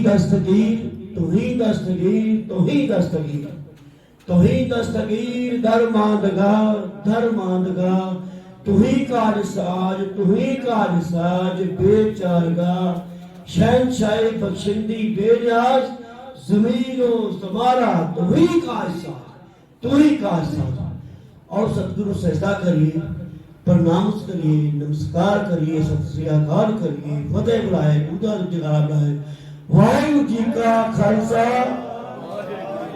दस्तगीर, तू ही दस्तगीर, तू ही दस्तगीर, तू ही दस्तगीर, धर्मांधगा, तू ही कारसाज, तू ही कारसाज बेचारगा, शहनशाह बख्शिंदी बेनियाज, ज़मीनो ज़मारा, तू ही कारसाज, तू ही कारसाज। और सतगुरु सजदा करिए, प्रणाम करिए, नमस्कार करिए, सत श्री अकाल करिए, फतेह बुलाए, दूजा जगह बुलाए। वाहिगुरु जी का खालसा,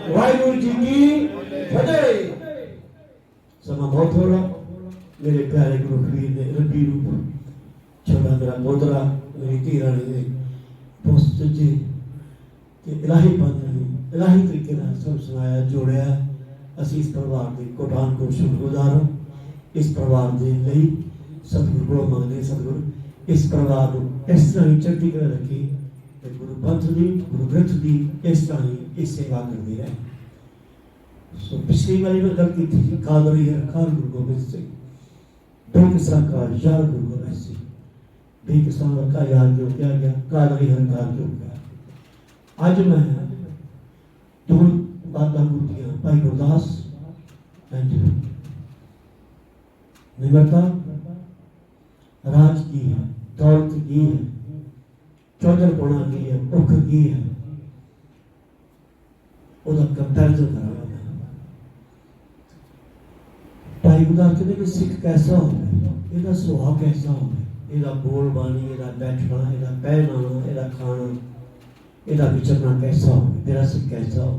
वाहिगुरु जी की फतेह। समा बहुत हो रहा मेरे प्यारे गुरु फरीद ने रब्बी रूप छोटा मेरा पोतरा मेरी धीरा ने पोस्ट जी ते इलाही पंथ इलाही तरीके नाल सब सुनाया जोड़िया। असी इस परिवार के कोटान को शुक्रगुजार हां। इस परिवार के लिए सतगुरु को मंगते, सतगुरु इस परिवार को इस तरह ही चढ़ती कर रखी, गुरु पंथ की गुरु ग्रंथ की इस तरह ही इस सेवा करती रहे। सो पिछली बारी में गलती थी, कादरी है खान गुरु गोबिंद सिंह बेकसा का यार गुरु गोबिंद सिंह बेकसा का यार जो क्या गया, कादरी हरकार जो गया। आज मैं दो बातें गुरदियां भाई गुरदास निमरता राज की है, दौलत की है, चौधरपुणा की है, भुख की है, उसका कंपैरिजन करांगा मैं। भाई गुरदास कहते कि सिख कैसा हो, इसका सुभाव कैसा हो, इसका बोल बानी, इसका बैठना, इसका पहनाना, इसका खाना, इसका विचरना कैसा हो, मेरा सिख कैसा हो।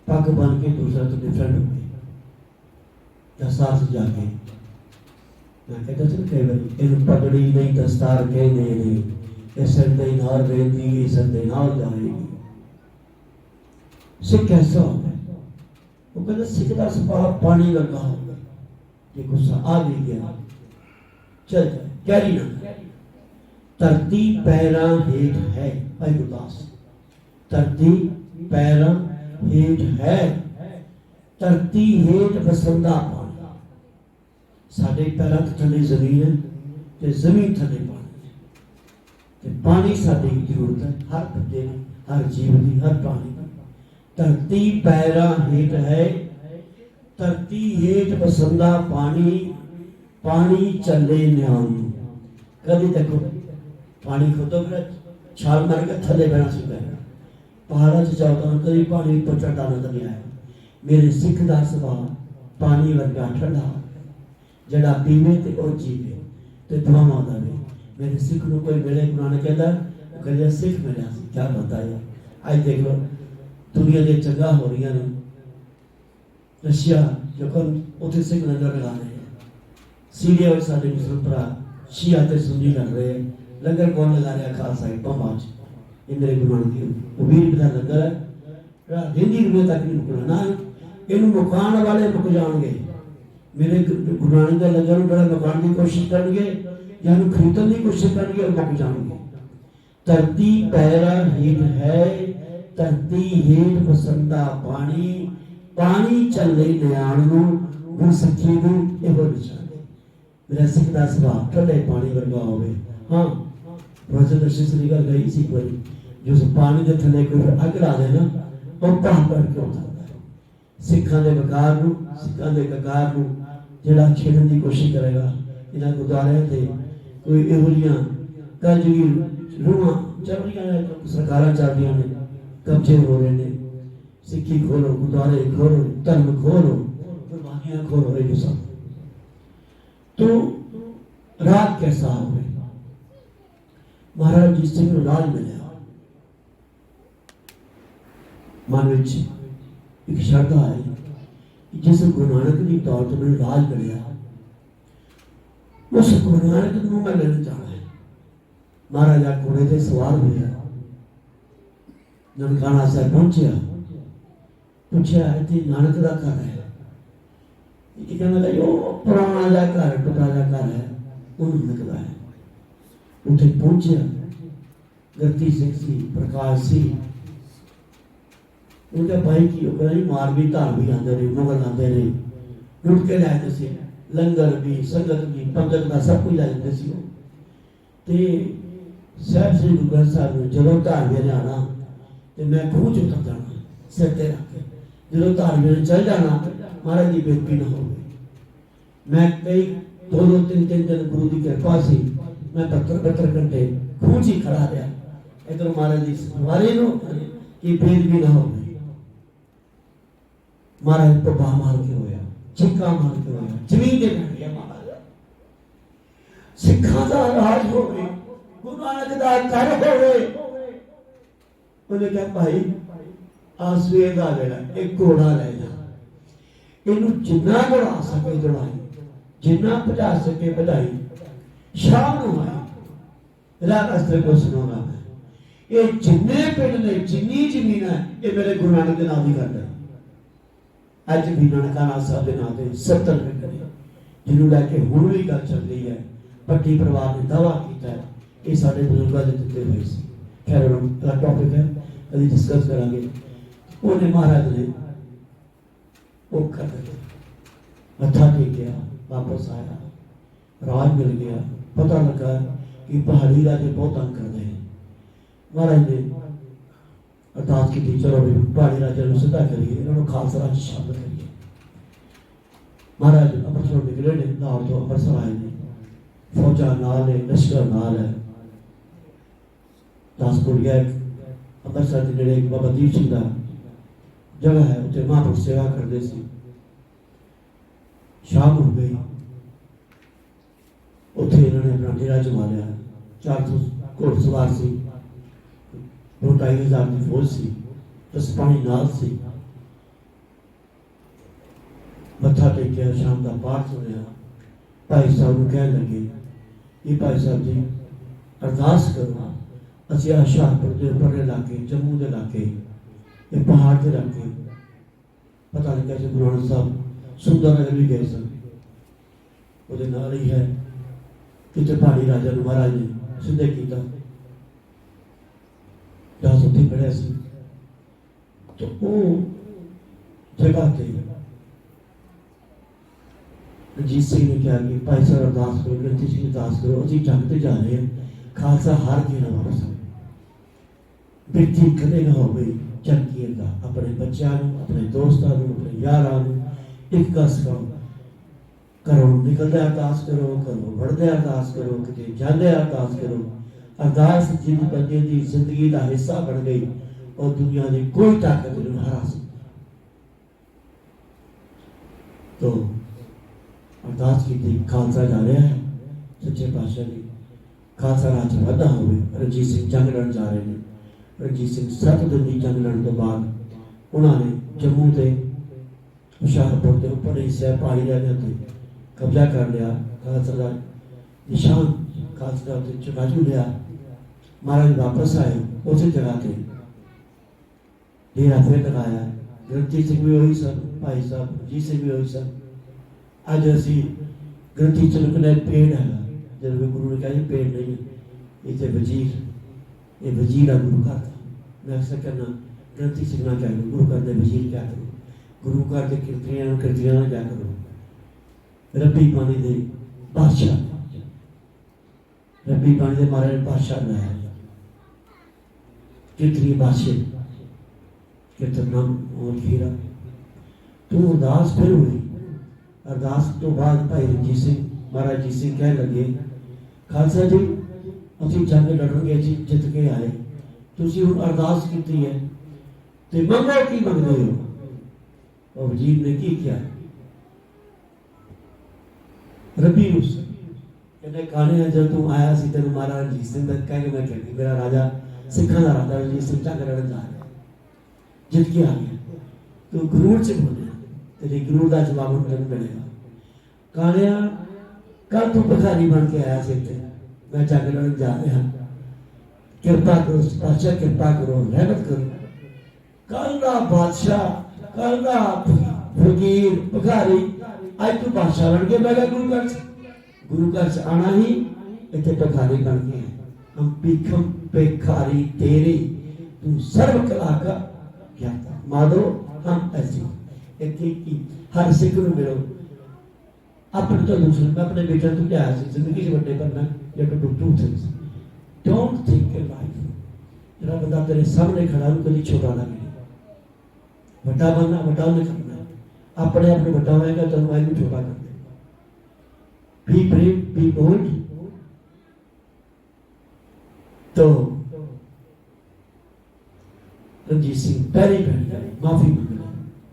पग बन के दूसरा तो डिफरेंट हो गए, दस्तार से जाके मैं कहता था कई बार इन पगड़ी नहीं दस्तार कहने नहीं, ये संदे नाल रहती, ये संदे नाल जाएगी। सिख कैसा हो, वो कहते सिख का स्वभाव पानी वर्गा हो, ये गुस्सा आ भी गया चल जाए कैरी ना। धरती पैरा हेठ है, भाई गुरदास धरती पैरा हेठ है, धरती हेठ बसंदा पानी। साडे पैरां थले जमीन है ते जमीन थले पानी, ते पानी साडी जरूरत है हर बंदे दी, हर जीव दी, हर प्राणी दी। धरती पैरां हेठ है, धरती हेठ बसंदा पानी, पानी चले न्याण। कभी देखो पानी खुदों में छाल मार के थले बहना सीखा, पहाड़ा से जाओ तो कभी पानी ऊपर चढ़ा नजर नहीं आया। मेरे सिख का स्वभाव पानी वर्गा ठंडा, जड़ा पीवे ते ओ जीवे ते दुआवां देवे। मेरे सिख को कोई मिले गुरु ने कहता वो कहता सिख मिला सी, क्या बताया। आज देख लो दुनिया के चंगा हो रही ने, रशिया जखन उसे सिख लंगर लगा रहे हैं, सीरिया और साडे मुस्लिम भरा शिया ते सुन्नी लड़ रहे हैं, लंगर कौन लगा रहा खालसा है पमाच इंद्र गुरु की वो वीर बिना लंगर है हिंदी दुनिया तक नहीं मुकना ना, इन मुकान वाले मुक जाएंगे। मेरे गुरु नानक का लंगर बड़ा मुकान की कोशिश करेंगे या खरीदने की कोशिश करेंगे और मुक जाएंगे। धरती पैरा हेठ है, धरती हेठ बसंदा पानी, पानी चले न्याण नूं गुर सखी दी एहो निशान। मेरा सिख दा स्वभाव ठंडे पानी वर्गा होवे। हाँ प्रोफेसर दर्शन की गल गई सी कोई जो पानी के थले कोई अग ला दे ना वो भाप करके उठा सिखां दे वकार नूं, सिखां दे ककार नूं जेड़ा छेड़न की कोशिश करेगा। इन्हां गुरुद्वारियां ते कोई इहो जिहियां कलयुगी रूहां चल रही ने, सरकारां चल रही ने, कब्जे हो रहे ने। सिक्खी खोलो, गुरुद्वारे खोलो, धर्म खोलो, कुर्बानियां खोलो, ये सब तो रात कैसा हो गई। महाराज जी सिंह नूं राज मिलिया, मन विच एक श्रद्धा आई कि जिस गुरु नानक की दौलत में राज मिलिया उस गुरु नानक नूं मैं लेना चाहना है। महाराजा घोड़े ते सवार होया, ननकाना साहब पहुंचा, पूछा इतने नानक का घर है, कहने लगे पुराना जा घर टुटा जा घर है, उन्होंने निकला है। उठे पहुंचे, गति सिंह सी, प्रकाश सी, उनके भाई की नहीं मार भी धार भी आते रहे, मुगल आते रहे, लुट के लाते थे, लंगर भी, संगत भी, पंगत का सब कुछ ला जाते थे। ਸਾਹਿਬ ਸ੍ਰੀ ਗੁਰੂ ਗ੍ਰੰਥ ਸਾਹਿਬ ਨੂੰ ਜਦੋਂ ਧਾਰਮਿਕ ਜਾਣਾ ਤੇ मैं खूह च उतर जाना सिर ते रख के, जो धार्मिक चल जाना महाराज की बेदबी ना हो। मैं कई 2-3 दिन गुरु की कृपा से मैं 72 घंटे खूह च ही खड़ा रहा, इधर महाराज की सवारी की बेदबी ना हो। महाराज पपा मार के होया, चिक्का मार के होया, जमीन दे बैठ गया महाराज। सिखा का राज हो गए, गुरु नानक दा घर हो गए। उन्हें कहा भाई आसवेर का वेला एक घोड़ा ले जा, इनू जिन्ना दौड़ा सके दौड़ाई, जिन्ना भजा सके भजाई, शाम को आई रात रस्ते को सुनाऊंगा मैं। ये जिन्ने पिंड ने जिन्नी जमीन है ये मेरे गुरु नानक के नाम की गल है। अज भी नानकाना साहब के नाम से 70 पिंड ने जिन्होंने लैके हुण भी गल चल रही है। भट्टी परिवार ने दावा किया है ये साडे बुजुर्गों ने दिते हुए सी। खैर टॉपिक है कभी डिस्कस करांगे। उन्हें महाराज ने वो कर मत्था टेकिया, वापस आया, राज मिल गया। पता लगा कि पहाड़ी राजे बहुत तंग करते हैं। महाराज ने अरदास की चलो भी पहाड़ी राजे को सीधा करिए, इन्होंने खालसा राज शामिल करिए। महाराज अमृतसर निकले ने, लाहौर तो अमृतसर आए ने, फौजा नाल है, लश्कर नाल है। दासपुर गया अमृतसर के नेड़े बाबा दीप सिंह का जगह है, उत्थे महापुरुष सेवा करते सी। शाम हो गई, उत्थे इन्होंने अपना डेरा जमा लिया। 400 घोड़सवार सी, 2-2.5 की फौज सी, दस पानी नाल सी। मत्था टेकिया, शाम का पाठ सुनिया। भाई साहब को कहने लगे ये भाई साहब जी अरदास करो, असि हुशियारपुर के उपरले इलाके, जम्मू के इलाके, ये पहाड़ के इलाके, पता नहीं कैसे गुरु नानक साहब सुंदरनगर भी गए सन, वो नाल ही है कितने पहाड़ी राजा ने महाराज ने सीधे किया। जहां उत्थे खड़े सी तो वो जगह ते रंजीत सिंह ने कहा कि भाई साहब अरदास करो, ग्रंथी सिंह अरदास करो, असीं जंग ते जा रहे हैं, खालसा हार के ना वापस आए। बिरती कदे ना हो गई चंकीर का अपने बच्चों, अपने दोस्तों, अपने यारों एक गस करो, निकलते अरदास करो, बढ़ते अरदास करो, किते जाते अरदास करो। अरदास जिन बंदे की जिंदगी का हिस्सा बन गई और दुनिया की कोई ताकत नहीं हरा सकती। तो अरदास की थी, खालसा जा रहा है, सच्चे पातशाह जी खालसा राज वाधा हो गए। रंजीत सिंह जंग लड़न जा रहे हैं। रंजीत सिंह 7 दिन की जंग लड़न तो बाद उन्होंने जम्मू के हुशियारपुर के ऊपर हिस्से पहाड़ी राजा से कब्जा कर लिया। खालसा का निशान खालसा का चुकाजू लिया। महाराज वापस आए, उसी जगह से डेरा फिर लगाया। ग्रंथी सिंह भी वही सब, भाई साहब रंजीत सिंह भी वही सब। अज असी ग्रंथी चलकने पेड़ है, जब गुरु ने कहा पेड़ नहीं इतने वजीर, ये वजीर है गुरु घर का। मैं अक्सर कहना ग्रंथी सिंह ना क्या करो, गुरु घर के वजीर क्या करो, गुरु घर के कीर्तियां ना क्या करो। रब्बी पानी दे बादशाह, रब्बी पानी दे महाराज बादशाह बनाया। कीर्तनी बादशाह कीर्तन नाम और खीरा। तो अरदास फिर हुई। अरदास तो बाद भाई रंजीत सिंह महाराज जी सिंह कह लगे खालसा जी ਅਸੀਂ जंग लड़ेंगे जी जित के आए, तुसी हुण अरदास की है ते मंगो की मंगदे हो। और वजीर ने की किया, रबी उस कहने खाने जब तू आया सी तेन महाराज रंजीत सिंह ने कह के मैं कह मेरा राजा सिखा का राजा रंजीत सिंह जंग लड़न जा रहा है, जित के आ गया। तो गुरूर से बोले तेरे गुरूर का जवाब तेन मिलेगा। कानिया कल तू भिखारी बन के आया सी, मैं जंग लड़न जा रहा, कृपा करो बादशाह, कृपा करो, रहमत करो। कल का बादशाह, कल का फकीर भिखारी, आज तू बादशाह बन के मैं गुरु घर से आना ही इतने भिखारी बन के हम भीखम भिखारी तेरे, तू सर्व कला का ज्ञाता माधो हम ऐसे की हर सिख को मिलो। अपने तो दूसरे मैं अपने बेटा तू क्या जिंदगी से बड़े बनना या तो two things don't think in life जरा बंदा तेरे सामने खड़ा हो कभी छोटा ना मिले बड़ा बनना बड़ा नहीं करना अपने आप को बड़ा होएगा तो मैं भी छोटा कर दे बी ब्रेव बी बोल्ड तो रंजीत सिंह पहले माफी मांग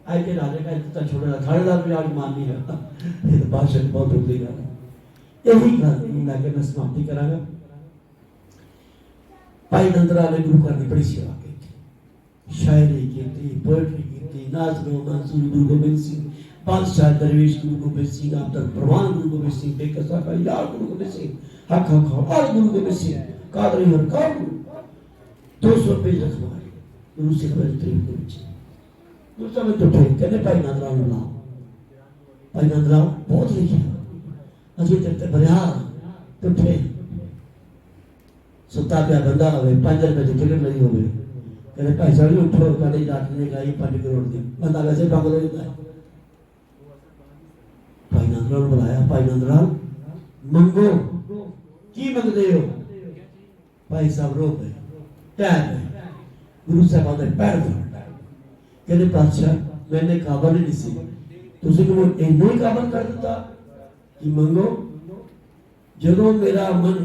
आई के राजे का इतना छोटा थानेदार भी आज मान नहीं है ये तो भाषण बहुत उगली गल यही गल मैं मैं समाप्ति करांगा भाई नंदरा ने गुरु घर की बड़ी सेवा की शायरी की पोएट्री की नाज़रो मंसूर गुरु गोबिंद सिंह बादशाह दरवेश गुरु गोबिंद सिंह अब्दुल प्रवान गुरु गोबिंद सिंह बेकसा का यार गुरु गोबिंद सिंह हक हक और गुरु गोबिंद सिंह कादरी और काबू 200 पेज रखवाए गुरु सिख बल तरीफ के विच दूसरा में तो ठीक कहने भाई नंदराव ने लाओ भाई नंदराव बहुत लिखा अजी तेरे बरिया तो ठीक सुता पे बंदा होवे 5 रुपए की टिकट लगी होवे कहने भाई साहब उठो कड़ी डॉक्टर ने कहा 5 करोड़ दी बंदा वैसे पागल हो जाता है भाई नंदराव ने बुलाया भाई नंदराव मंगो की मंगते हो भाई साहब रो गए टैब गुरु साहब ने पैर धर कहने बादशाह मैंने काबल ही नहीं सी तुझे को इन्हों ही काबल कर दिता कि मंगो जदों मेरा मन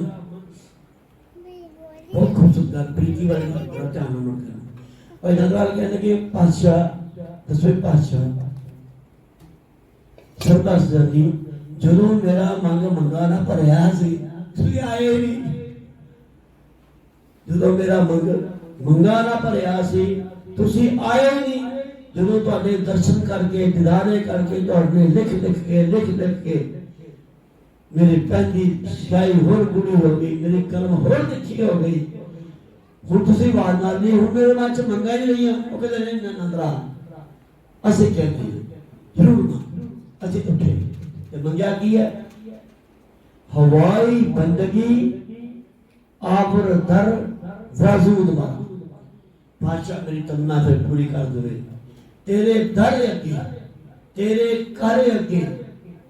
बहुत खूबसूरत प्रीति वाली बड़ा ध्यान नोट करना और नंदलाल कहने के बादशाह 10वें बादशाह सरदार जी जदों मेरा मंग मंगा ना भरया सी तुसी आए नहीं जदों मेरा मंग मंगा ना भरया सी तुसी आए नहीं ਜਦੋਂ ਤੁਹਾਡੇ ਦਰਸ਼ਨ ਕਰਕੇ ਦਿਦਾਰੇ ਕਰਕੇ ਤੁਹਾਡੇ ਲਿਖ ਕੇ मेरी पैंदी शाही होर गुड़ी हो गई मेरी कलम होर लिखी हो गई हुण तुसीं आवाज मार दी हुण मेरे मन च मंगा ही नहीं वो कहते नहीं नंदरा असीं कहते जरूर मां असीं उठे ते मंगया की है हवाई बंदगी आबर दर वजूद मां बादशाह मेरी तमन्ना फिर पूरी कर दे तेरे दर अगे तेरे घर अगे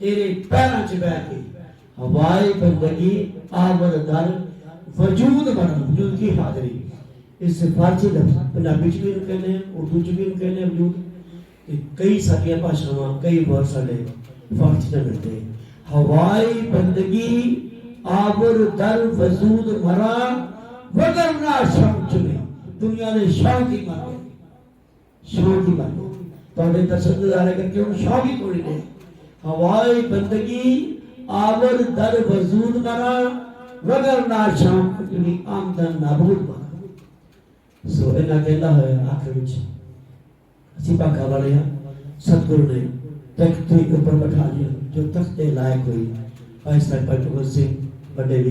तेरे पैरों च बैठ के हवाई बंदगी आबर दर वजूद बना वजूद की हाजरी इस फारसी लफ्ज पंजाबी च भी कहने उर्दू च भी कहने वजूद कई सारिया भाषावां कई वर्ड साडे फारसी में मिलते हवाई बंदगी आबर दर वजूद मरा वगरना शौक चुने दुनिया ने शौक ही मारे शौक ही मारे तोड़े दर्शन दिदारे करके उन शौक ही कोई नहीं हवाई बंदगी आवर दर वजूद मरा वगर ना शाम की आमदन नाबूद मरा सो इना कहता है आखिर में असी भागा वाले हैं सतगुरु ने तख्त के ऊपर बैठा लिया जो तख्त लायक हुई भाई साहब भगत सिंह बड़े